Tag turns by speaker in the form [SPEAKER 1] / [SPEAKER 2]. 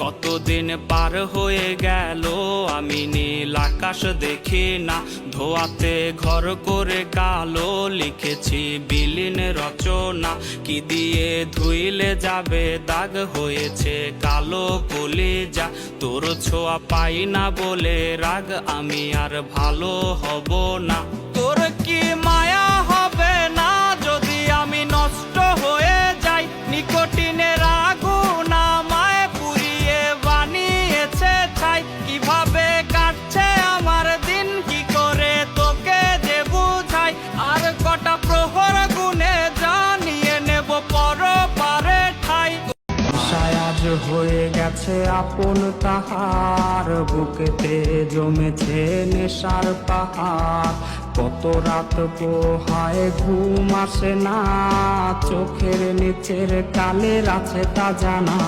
[SPEAKER 1] কতদিন পার হয়ে গেল আমি নীল আকাশ দেখি না, ধোয়াতে ঘর করে কালো লিখেছি বিলীন রচনা। কি দিয়ে ধুইলে যাবে দাগ হয়েছে কালো কলিজা, তোর ছোঁয়া পাই না বলে রাগ আমি আর ভালো হব না। তোর কি মায়া হবে না যদি আমি নষ্ট হয়ে যাই? নিকোটিনের আগুন আমায় পুড়িয়ে বানিয়েছে ছাই। কিভাবে কাটছে আমার দিন, কি করে তোকে যে বুঝাই? আর কটা প্রহর গুনে জানিয়ে নেব পরপারে ঠাই।
[SPEAKER 2] সায়াজ হয়ে গেছে আপন তাহার, বুকেতে জমেছে নেশার পাহাড়। কত রাত পোহায় ঘুম আসে না, চোখের নিচের কালের আছে তা জানা।